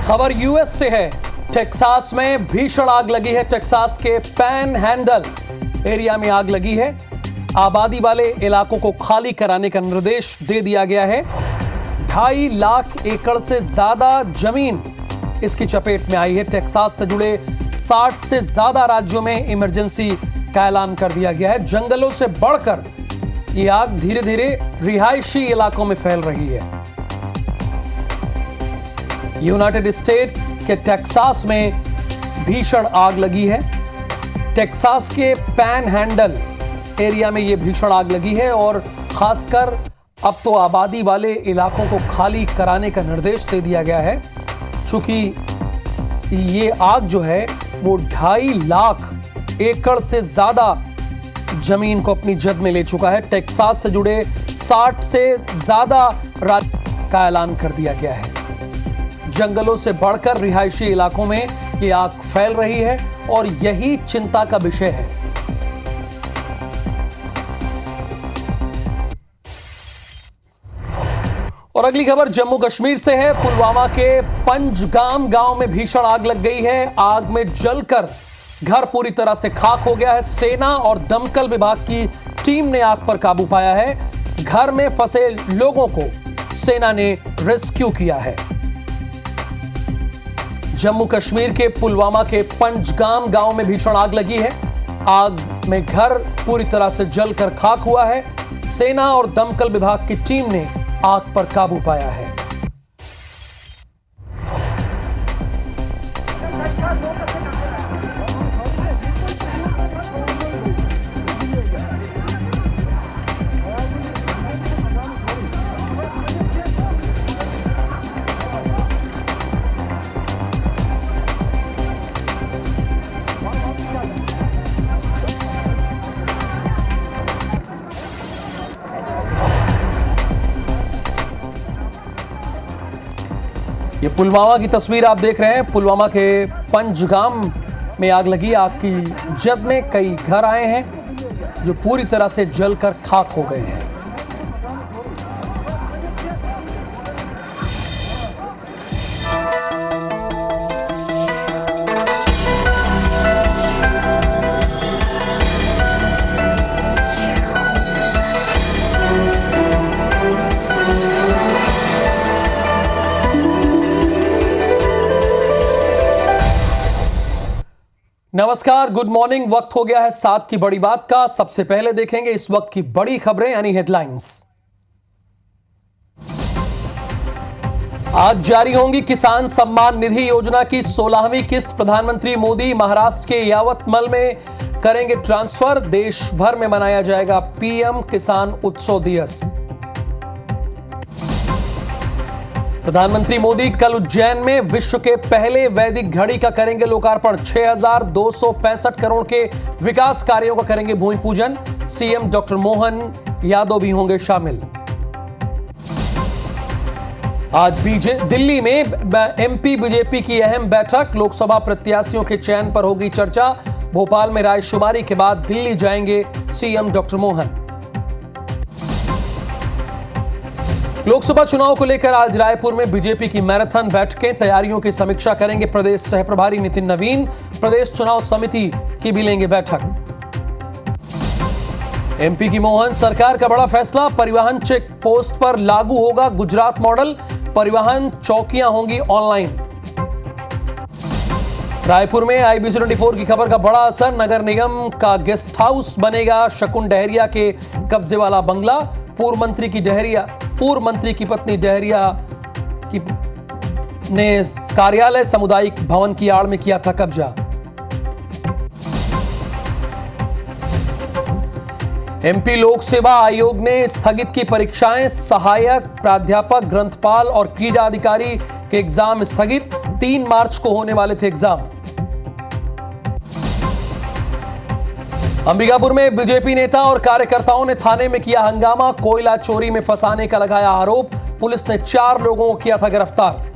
खबर यूएस से है। टेक्सास में भीषण आग लगी है। टेक्सास के पैन हैंडल एरिया में आग लगी है। आबादी वाले इलाकों को खाली कराने का निर्देश दे दिया गया है। 2.5 लाख एकड़ से ज्यादा जमीन इसकी चपेट में आई है। टेक्सास से जुड़े 60 से ज्यादा राज्यों में इमरजेंसी का ऐलान कर दिया गया है। जंगलों से बढ़कर यह आग धीरे धीरे रिहायशी इलाकों में फैल रही है। यूनाइटेड स्टेट के टेक्सास में भीषण आग लगी है। टेक्सास के पैन हैंडल एरिया में यह भीषण आग लगी है और खासकर अब तो आबादी वाले इलाकों को खाली कराने का निर्देश दे दिया गया है, क्योंकि ये आग जो है वो 2.5 लाख एकड़ से ज्यादा जमीन को अपनी जद में ले चुका है। टेक्सास से जुड़े 60 से ज्यादा राज्यों का ऐलान कर दिया गया है। जंगलों से बढ़कर रिहायशी इलाकों में ये आग फैल रही है और यही चिंता का विषय है। और अगली खबर जम्मू कश्मीर से है। पुलवामा के पंजगाम गांव में भीषण आग लग गई है। आग में जलकर घर पूरी तरह से खाक हो गया है। सेना और दमकल विभाग की टीम ने आग पर काबू पाया है। घर में फंसे लोगों को सेना ने रेस्क्यू किया है। जम्मू कश्मीर के पुलवामा के पंजगाम गांव में भीषण आग लगी है। आग में घर पूरी तरह से जलकर खाक हुआ है। सेना और दमकल विभाग की टीम ने आग पर काबू पाया है। ये पुलवामा की तस्वीर आप देख रहे हैं। पुलवामा के पंजगाम में आग लगी। आग की जद में कई घर आए हैं जो पूरी तरह से जलकर खाक हो गए हैं। नमस्कार, गुड मॉर्निंग। वक्त हो गया है 7 की बड़ी बात का। सबसे पहले देखेंगे इस वक्त की बड़ी खबरें यानी हेडलाइंस। आज जारी होंगी किसान सम्मान निधि योजना की 16वीं किस्त। प्रधानमंत्री मोदी महाराष्ट्र के यावतमल में करेंगे ट्रांसफर। देश भर में मनाया जाएगा पीएम किसान उत्सव दिवस। प्रधानमंत्री मोदी कल उज्जैन में विश्व के पहले वैदिक घड़ी का करेंगे लोकार्पण। 6,265 करोड़ के विकास कार्यों का करेंगे भूमि पूजन। सीएम डॉक्टर मोहन यादव भी होंगे शामिल। आज दिल्ली में एमपी बीजेपी की अहम बैठक। लोकसभा प्रत्याशियों के चयन पर होगी चर्चा। भोपाल में रायशुमारी के बाद दिल्ली जाएंगे सीएम डॉक्टर मोहन। लोकसभा चुनाव को लेकर आज रायपुर में बीजेपी की मैराथन बैठकें। तैयारियों की समीक्षा करेंगे प्रदेश सह प्रभारी नितिन नवीन। प्रदेश चुनाव समिति की भी लेंगे बैठक। एमपी की मोहन सरकार का बड़ा फैसला। परिवहन चेक पोस्ट पर लागू होगा गुजरात मॉडल। परिवहन चौकियां होंगी ऑनलाइन। रायपुर में IBC 24 की खबर का बड़ा असर। नगर निगम का गेस्ट हाउस बनेगा शकुन डहरिया के कब्जे वाला बंगला। पूर्व मंत्री की पत्नी डहरिया ने कार्यालय सामुदायिक भवन की आड़ में किया था कब्जा। एमपी लोक सेवा आयोग ने स्थगित की परीक्षाएं। सहायक प्राध्यापक, ग्रंथपाल और क्रीड़ा अधिकारी के एग्जाम स्थगित। 3 मार्च को होने वाले थे एग्जाम। अंबिकापुर में बीजेपी नेता और कार्यकर्ताओं ने थाने में किया हंगामा। कोयला चोरी में फंसाने का लगाया आरोप। पुलिस ने 4 लोगों को किया था गिरफ्तार।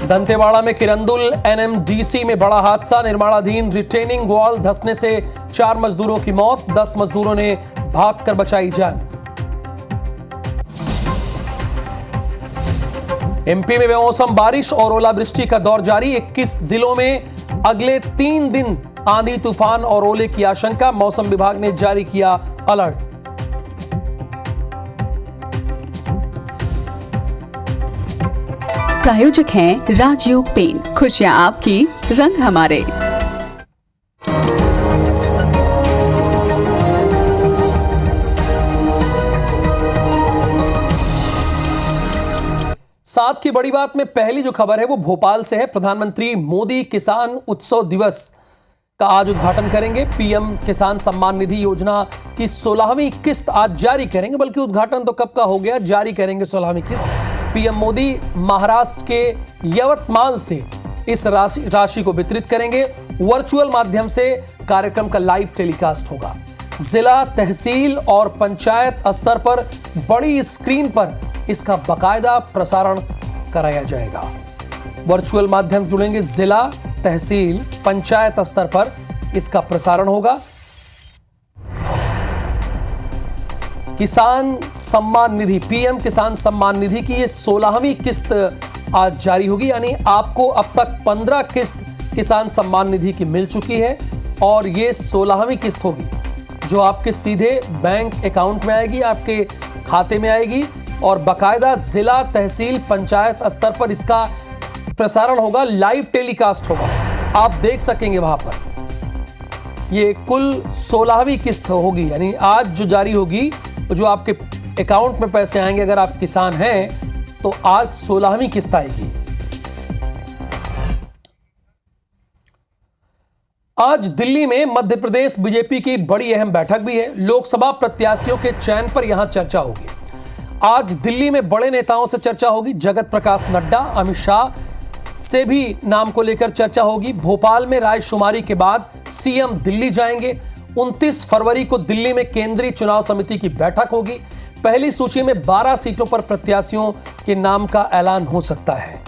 दंतेवाड़ा में किरंदुल एनएमडीसी में बड़ा हादसा। निर्माणाधीन रिटेनिंग वॉल धंसने से 4 मजदूरों की मौत। 10 मजदूरों ने भागकर बचाई जान। एमपी में बेमौसम बारिश और ओलावृष्टि का दौर जारी। 21 जिलों में अगले 3 दिन आंधी तूफान और ओले की आशंका। मौसम विभाग ने जारी किया अलर्ट। प्रायोजक हैं राजयोग पेंट, खुशियां आपकी, रंग हमारे। साथ की बड़ी बात में पहली जो खबर है वो भोपाल से है। प्रधानमंत्री मोदी किसान उत्सव दिवस का आज उद्घाटन करेंगे। पीएम किसान सम्मान निधि योजना की 16वीं किस्त आज जारी करेंगे, बल्कि उद्घाटन तो कब का हो गया, जारी करेंगे 16वीं किस्त। पीएम मोदी महाराष्ट्र के यवतमाल से इस राशि को वितरित करेंगे। वर्चुअल माध्यम से कार्यक्रम का लाइव टेलीकास्ट होगा। जिला, तहसील और पंचायत स्तर पर बड़ी स्क्रीन पर इसका बाकायदा प्रसारण कराया जाएगा। वर्चुअल माध्यम जुड़ेंगे, जिला, तहसील, पंचायत स्तर पर इसका प्रसारण होगा। किसान सम्मान निधि, पीएम किसान सम्मान निधि की ये 16वीं किस्त आज जारी होगी। यानी आपको अब तक 15 किस्त किसान सम्मान निधि की मिल चुकी है और ये 16वीं किस्त होगी जो आपके सीधे बैंक अकाउंट में आएगी, आपके खाते में आएगी और बाकायदा जिला, तहसील, पंचायत स्तर पर इसका प्रसारण होगा, लाइव टेलीकास्ट होगा, आप देख सकेंगे वहां पर। ये कुल 16वीं किस्त होगी, यानी आज जो जारी होगी, जो आपके अकाउंट में पैसे आएंगे अगर आप किसान हैं तो आज 16वीं किस्त आएगी। आज दिल्ली में मध्य प्रदेश बीजेपी की बड़ी अहम बैठक भी है। लोकसभा प्रत्याशियों के चयन पर यहां चर्चा होगी। आज दिल्ली में बड़े नेताओं से चर्चा होगी। जगत प्रकाश नड्डा, अमित शाह से भी नाम को लेकर चर्चा होगी। भोपाल में रायशुमारी के बाद सीएम दिल्ली जाएंगे। 29 फरवरी को दिल्ली में केंद्रीय चुनाव समिति की बैठक होगी। पहली सूची में 12 सीटों पर प्रत्याशियों के नाम का ऐलान हो सकता है।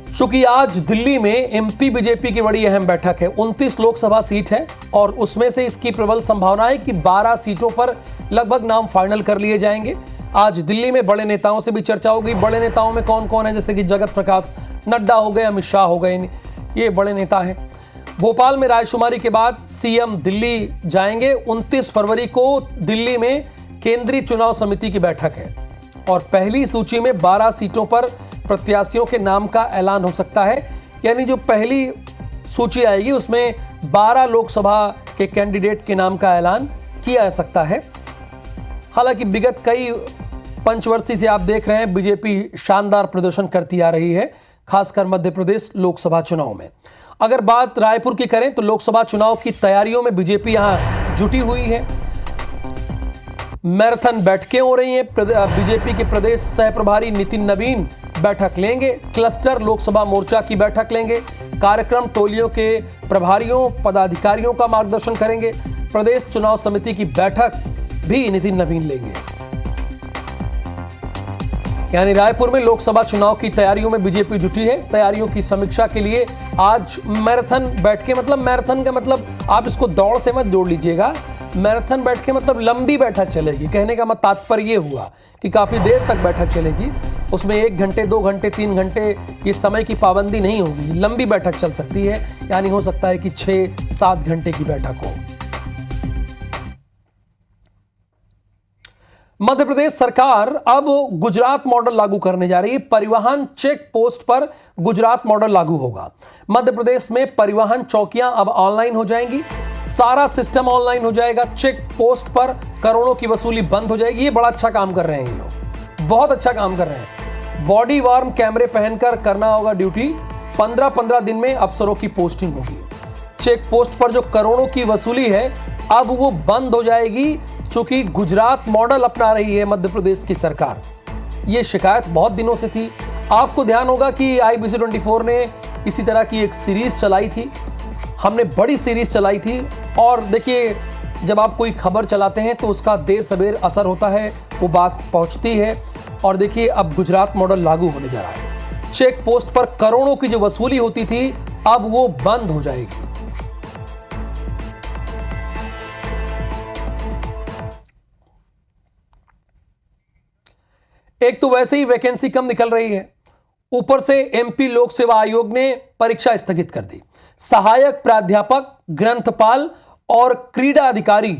चूंकि आज दिल्ली में एमपी बीजेपी की बड़ी अहम बैठक है, 29 लोकसभा सीट है और उसमें से इसकी प्रबल संभावना है कि 12 सीटों पर लगभग नाम फाइनल कर लिए जाएंगे। आज दिल्ली में बड़े नेताओं से भी चर्चा होगी। बड़े नेताओं में कौन कौन है, जैसे कि जगत प्रकाश नड्डा हो गए, अमित शाह हो गए, ये बड़े नेता हैं। भोपाल में रायशुमारी के बाद सीएम दिल्ली जाएंगे। 29 फरवरी को दिल्ली में केंद्रीय चुनाव समिति की बैठक है और पहली सूची में 12 सीटों पर प्रत्याशियों के नाम का ऐलान हो सकता है। यानी जो पहली सूची आएगी उसमें 12 लोकसभा के कैंडिडेट के नाम का ऐलान किया जा सकता है। हालांकि विगत कई पंचवर्षीय से आप देख रहे हैं बीजेपी शानदार प्रदर्शन करती आ रही है, खासकर मध्य प्रदेश लोकसभा चुनाव में। अगर बात रायपुर की करें तो लोकसभा चुनाव की तैयारियों में बीजेपी यहां जुटी हुई है। मैराथन बैठकें हो रही हैं। बीजेपी के प्रदेश सह प्रभारी नितिन नवीन बैठक लेंगे। क्लस्टर लोकसभा मोर्चा की बैठक लेंगे। कार्यक्रम टोलियों के प्रभारियों, पदाधिकारियों का मार्गदर्शन करेंगे। प्रदेश चुनाव समिति की बैठक भी नितिन नवीन लेंगे। यानी रायपुर में लोकसभा चुनाव की तैयारियों में बीजेपी जुटी है। तैयारियों की समीक्षा के लिए आज मैराथन बैठकें, मतलब मैराथन का मतलब आप इसको दौड़ से मत जोड़ लीजिएगा। मैराथन बैठकें मतलब लंबी बैठक चलेगी। कहने का मतलब तात्पर्य ये हुआ कि काफी देर तक बैठक चलेगी। उसमें 1 घंटे, 2 घंटे, 3 घंटे ये समय की पाबंदी नहीं होगी। लंबी बैठक चल सकती है, यानी हो सकता है कि 6-7 घंटे की बैठक हो। मध्य प्रदेश सरकार अब गुजरात मॉडल लागू करने जा रही है। परिवहन चेक पोस्ट पर गुजरात मॉडल लागू होगा। मध्य प्रदेश में परिवहन चौकियां अब ऑनलाइन हो जाएंगी। सारा सिस्टम ऑनलाइन हो जाएगा। चेक पोस्ट पर करोड़ों की वसूली बंद हो जाएगी। ये बड़ा अच्छा काम कर रहे हैं ये लोग, बहुत अच्छा काम कर रहे हैं। बॉडी वार्म कैमरे पहनकर करना होगा ड्यूटी। 15-15 दिन में अफसरों की पोस्टिंग होगी। चेक पोस्ट पर जो करोड़ों की वसूली है अब वो बंद हो जाएगी, चूंकि गुजरात मॉडल अपना रही है मध्य प्रदेश की सरकार। ये शिकायत बहुत दिनों से थी। आपको ध्यान होगा कि IBC 24 ने इसी तरह की एक सीरीज चलाई थी। हमने बड़ी सीरीज चलाई थी और देखिए, जब आप कोई खबर चलाते हैं तो उसका देर सवेर असर होता है, वो बात पहुंचती है। और देखिए, अब गुजरात मॉडल लागू होने जा रहा है। चेक पोस्ट पर करोड़ों की जो वसूली होती थी अब वो बंद हो जाएगी। एक तो वैसे ही वैकेंसी कम निकल रही है, ऊपर से एमपी लोक सेवा आयोग ने परीक्षा स्थगित कर दी। सहायक प्राध्यापक, ग्रंथपाल और क्रीड़ा अधिकारी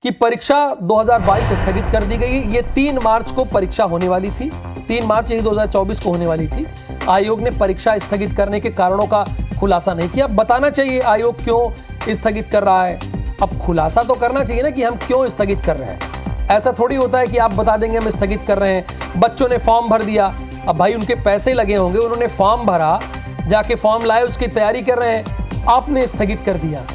की परीक्षा 2022 स्थगित कर दी गई। ये 3 मार्च को परीक्षा होने वाली थी, 3 मार्च 2024 को होने वाली थी। आयोग ने परीक्षा स्थगित करने के कारणों का खुलासा नहीं किया। बताना चाहिए आयोग क्यों स्थगित कर रहा है। अब खुलासा तो करना चाहिए ना कि हम क्यों स्थगित कर रहे हैं। ऐसा थोड़ी होता है कि आप बता देंगे हम स्थगित कर रहे हैं। बच्चों ने फॉर्म भर दिया, अब भाई उनके पैसे लगे होंगे, उन्होंने फॉर्म भरा, जाके फॉर्म लाए, उसकी तैयारी कर रहे हैं, आपने स्थगित कर दिया।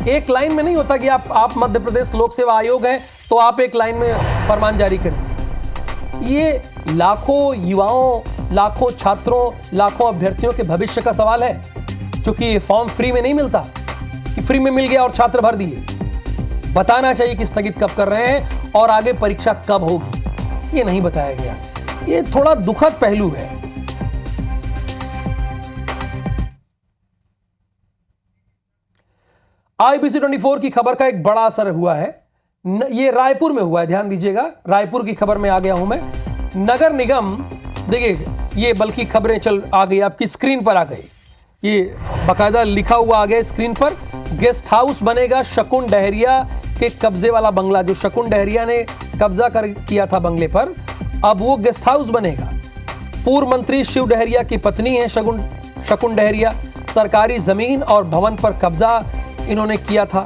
एक लाइन में नहीं होता कि आप मध्य प्रदेश लोक सेवा आयोग हैं तो आप एक लाइन में फरमान जारी कर दिए। ये लाखों युवाओं, लाखों छात्रों, लाखों अभ्यर्थियों के भविष्य का सवाल है, क्योंकि ये फॉर्म फ्री में नहीं मिलता कि फ्री में मिल गया और छात्र भर दिए। बताना चाहिए कि स्थगित कब कर रहे हैं और आगे परीक्षा कब होगी, ये नहीं बताया गया। ये थोड़ा दुखद पहलू है। IBC 24 की खबर का एक बड़ा असर हुआ है। ये रायपुर में हुआ है, ध्यान दीजिएगा, रायपुर की खबर में आ गया हूं मैं। नगर निगम, देखिए ये बल्कि खबरें चल आ गई, आपकी स्क्रीन पर आ गई, ये बाकायदा लिखा हुआ आ गया स्क्रीन पर। गेस्ट हाउस बनेगा शकुन डहरिया के कब्जे वाला बंगला। जो शकुन डहरिया ने कब्जा किया था बंगले पर, अब वो गेस्ट हाउस बनेगा। पूर्व मंत्री शिव डहरिया की पत्नी है शकुन डहरिया। सरकारी जमीन और भवन पर कब्जा इन्होंने किया था।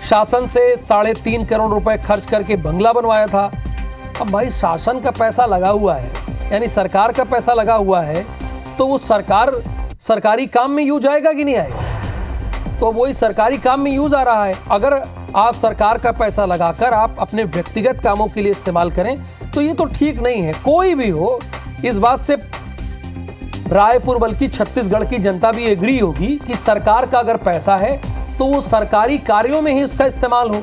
शासन से 3.5 करोड़ रुपए खर्च करके बंगला बनवाया था। अब भाई शासन का पैसा लगा हुआ है, यानी सरकार का पैसा लगा हुआ है, तो वो सरकारी काम में यूज आएगा कि नहीं आएगा? तो वही सरकारी काम में यूज आ रहा है। अगर आप सरकार का पैसा लगाकर आप अपने व्यक्तिगत कामों के लिए इस्तेमाल करें तो ये तो ठीक नहीं है। कोई भी हो, इस बात से रायपुर बल्कि छत्तीसगढ़ की जनता भी एग्री होगी कि सरकार का अगर पैसा है तो वो सरकारी कार्यों में ही उसका इस्तेमाल हो।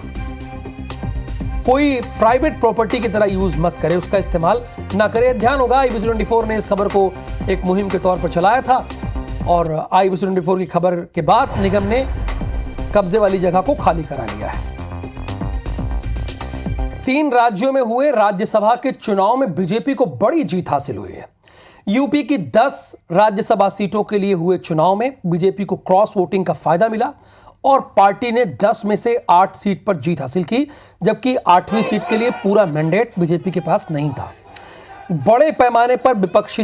कोई प्राइवेट प्रॉपर्टी की तरह यूज मत करे, उसका इस्तेमाल ना करे। ध्यान होगा IBC 24 ने इस खबर को एक मुहिम के तौर पर चलाया था और IBC 24 की खबर के बाद निगम ने कब्जे वाली जगह को खाली करा लिया है। 3 राज्यों में हुए राज्यसभा के चुनाव में बीजेपी को बड़ी जीत हासिल हुई है। यूपी की 10 राज्यसभा सीटों के लिए हुए चुनाव में बीजेपी को क्रॉस वोटिंग का फायदा मिला और पार्टी ने 10 में से 8 सीट पर जीत हासिल की, जबकि 8वीं सीट के लिए पूरा मैंडेट बीजेपी के पास नहीं था। बड़े पैमाने पर विपक्षी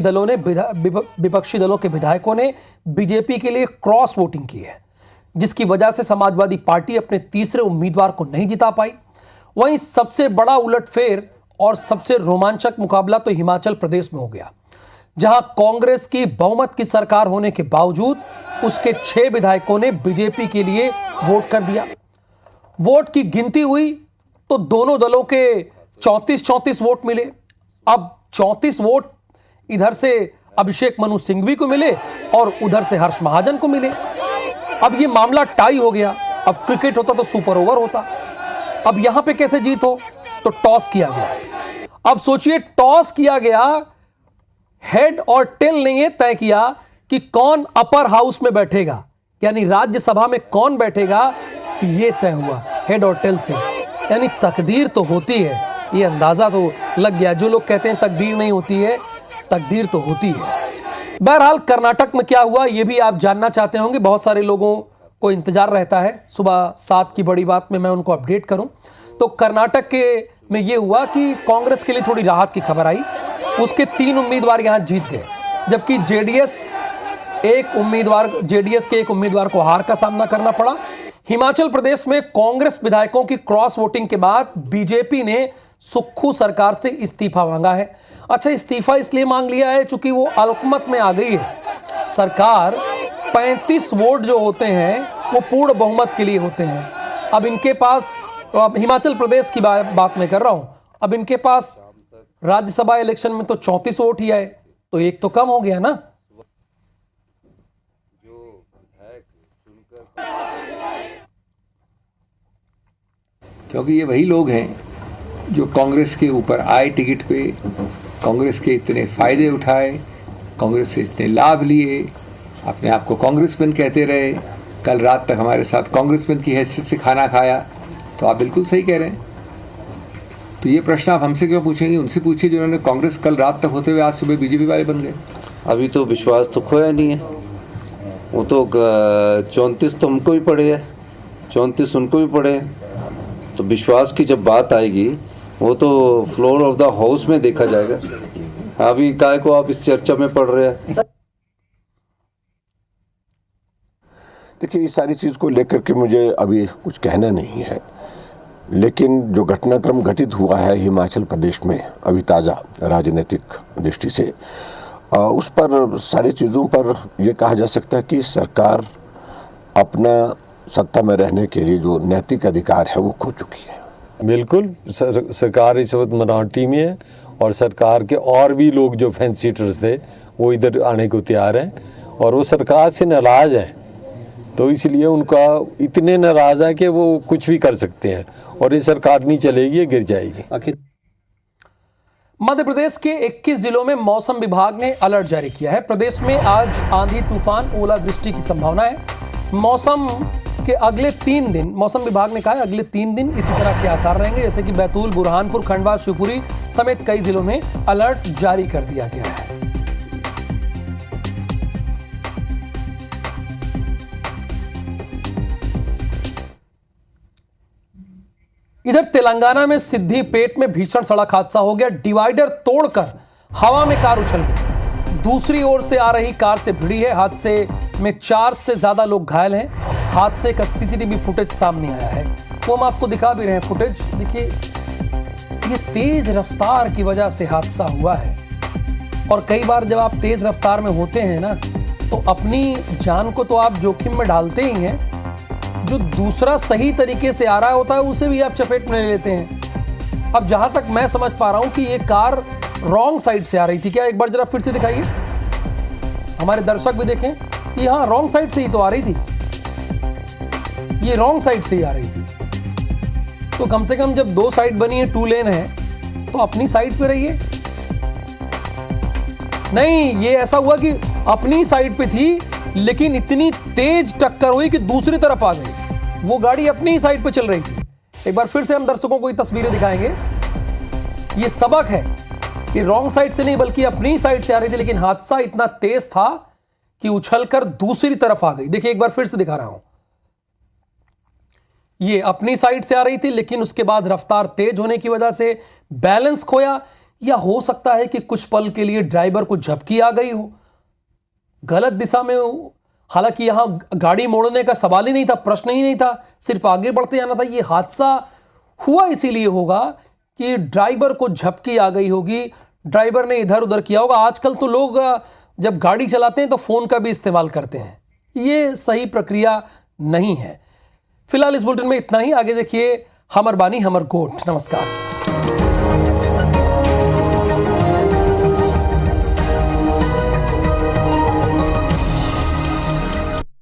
दलों के विधायकों ने बीजेपी के लिए क्रॉस वोटिंग की है, जिसकी वजह से समाजवादी पार्टी अपने तीसरे उम्मीदवार को नहीं जिता पाई। वहीं सबसे बड़ा उलटफेर और सबसे रोमांचक मुकाबला तो हिमाचल प्रदेश में हो गया, जहां कांग्रेस की बहुमत की सरकार होने के बावजूद उसके 6 विधायकों ने बीजेपी के लिए वोट कर दिया। वोट की गिनती हुई तो दोनों दलों के 34 वोट मिले। अब 34 वोट इधर से अभिषेक मनु सिंघवी को मिले और उधर से हर्ष महाजन को मिले। अब ये मामला टाई हो गया। अब क्रिकेट होता तो सुपर ओवर होता, अब यहां पे कैसे जीत हो? तो टॉस किया गया। अब सोचिए, टॉस किया गया, हेड और टेल ने यह तय किया कि कौन अपर हाउस में बैठेगा, यानी राज्यसभा में कौन बैठेगा, यह तय हुआ हेड और टेल से। यानी तकदीर तो होती है, ये अंदाजा तो लग गया। जो लोग कहते हैं तकदीर नहीं होती है, तकदीर तो होती है। बहरहाल कर्नाटक में क्या हुआ ये भी आप जानना चाहते होंगे। बहुत सारे लोगों को इंतजार रहता है सुबह 7 की बड़ी बात में मैं उनको अपडेट करूं। तो कर्नाटक में ये हुआ कि कांग्रेस के लिए थोड़ी राहत की खबर आई। उसके 3 उम्मीदवार यहां जीत गए, जबकि जेडीएस के एक उम्मीदवार को हार का सामना करना पड़ा। हिमाचल प्रदेश में कांग्रेस विधायकों की क्रॉस वोटिंग के बाद बीजेपी ने सुक्खू सरकार से इस्तीफा मांगा है। अच्छा, इस्तीफा इसलिए मांग लिया है चूंकि वो अल्पमत में आ गई है। सरकार 35 वोट जो होते हैं वो पूर्ण बहुमत के लिए होते हैं। अब इनके पास, हिमाचल प्रदेश की बात मैं कर रहा हूं, अब इनके पास राज्यसभा इलेक्शन में तो 34 वोट ही आए, तो एक तो कम हो गया ना। क्योंकि ये वही लोग हैं जो कांग्रेस के ऊपर आए टिकट पे, कांग्रेस के इतने फायदे उठाए, कांग्रेस से इतने लाभ लिए, अपने आप को कांग्रेसमैन कहते रहे, कल रात तक हमारे साथ कांग्रेसमैन की हैसियत से खाना खाया। तो आप बिल्कुल सही कह रहे हैं। तो ये प्रश्न आप हमसे क्यों पूछेंगे? उनसे पूछिए जिन्होंने कांग्रेस कल रात तक होते हुए आज सुबह बीजेपी वाले बन गए। अभी तो विश्वास तो खोया नहीं है। वो तो 34 तो हमको भी पड़े है, 34 उनको भी पड़े हैं। तो विश्वास की जब बात आएगी वो तो फ्लोर ऑफ द हाउस में देखा जाएगा। अभी काय को आप इस चर्चा में पढ़ रहे हैं? देखिए, इस सारी चीज़ को लेकर के मुझे अभी कुछ कहना नहीं है, लेकिन जो घटनाक्रम घटित हुआ है हिमाचल प्रदेश में अभी ताज़ा राजनीतिक दृष्टि से, उस पर सारी चीज़ों पर यह कहा जा सकता है कि सरकार अपना सत्ता में रहने के लिए जो नैतिक अधिकार है वो खो चुकी है। बिल्कुल, सरकार इस वक्त मिनॉरिटी में है और सरकार के और भी लोग जो फैंस सीटर्स थे वो इधर आने को तैयार हैं और वो सरकार से नाराज़ है। तो इसलिए उनका इतने नाराज़ है कि वो कुछ भी कर सकते हैं और ये सरकार नहीं चलेगी, ये गिर जाएगी। मध्य प्रदेश के 21 जिलों में मौसम विभाग ने अलर्ट जारी किया है। प्रदेश में आज आंधी, तूफान, ओलावृष्टि की संभावना है। मौसम के अगले 3 दिन, मौसम विभाग ने कहा है अगले 3 दिन इसी तरह के आसार रहेंगे, जैसे कि बैतूल, बुरहानपुर, खंडवा, शिवपुरी समेत कई जिलों में अलर्ट जारी कर दिया गया है। इधर तेलंगाना में सिद्दीपेट में भीषण सड़क हादसा हो गया। डिवाइडर तोड़कर हवा में कार उछल गई। दूसरी ओर से आ रही कार से भिड़ी है। हादसे में 4 से ज्यादा लोग घायल हैं। हादसे का सीसीटीवी फुटेज सामने आया है, वो हम आपको दिखा भी रहे हैं फुटेज। देखिए, ये तेज रफ्तार की वजह से हादसा हुआ है और कई बार जब आप तेज रफ्तार में होते हैं ना, तो अपनी जान को तो आप जोखिम में डालते ही हैं, जो दूसरा सही तरीके से आ रहा होता है उसे भी आप चपेट में ले लेते हैं। अब जहां तक मैं समझ पा रहा हूं कि ये कार रॉन्ग साइड से आ रही थी। क्या एक बार जरा फिर से दिखाइए, हमारे दर्शक भी देखें। ये हाँ, रॉन्ग साइड से ही तो आ रही थी, ये रॉन्ग साइड से ही आ रही थी। तो कम से कम जब 2 साइड बनी है, 2 लेन है, तो अपनी साइड पे रहिए। नहीं, ये ऐसा हुआ कि अपनी साइड पे थी लेकिन इतनी तेज टक्कर हुई कि दूसरी तरफ आ गई। वो गाड़ी अपनी ही साइड पे चल रही थी। एक बार फिर से हम दर्शकों को ये तस्वीरें दिखाएंगे। ये सबक है कि रॉन्ग साइड से नहीं बल्कि अपनी ही साइड से आ रही थी, लेकिन हादसा इतना तेज था कि उछलकर दूसरी तरफ आ गई। देखिए, एक बार फिर से दिखा रहा हूं। ये अपनी साइड से आ रही थी लेकिन उसके बाद रफ्तार तेज होने की वजह से बैलेंस खोया, या हो सकता है कि कुछ पल के लिए ड्राइवर को झपकी आ गई हो, गलत दिशा में हो। हालांकि यहां गाड़ी मोड़ने का सवाल ही नहीं था, प्रश्न ही नहीं था, सिर्फ आगे बढ़ते जाना था। यह हादसा हुआ इसीलिए होगा कि ड्राइवर को झपकी आ गई होगी, ड्राइवर ने इधर उधर किया होगा। आजकल तो लोग जब गाड़ी चलाते हैं तो फोन का भी इस्तेमाल करते हैं, ये सही प्रक्रिया नहीं है। फिलहाल इस बुलेटिन में इतना ही। आगे देखिए हमर बानी हमर गोठ। नमस्कार।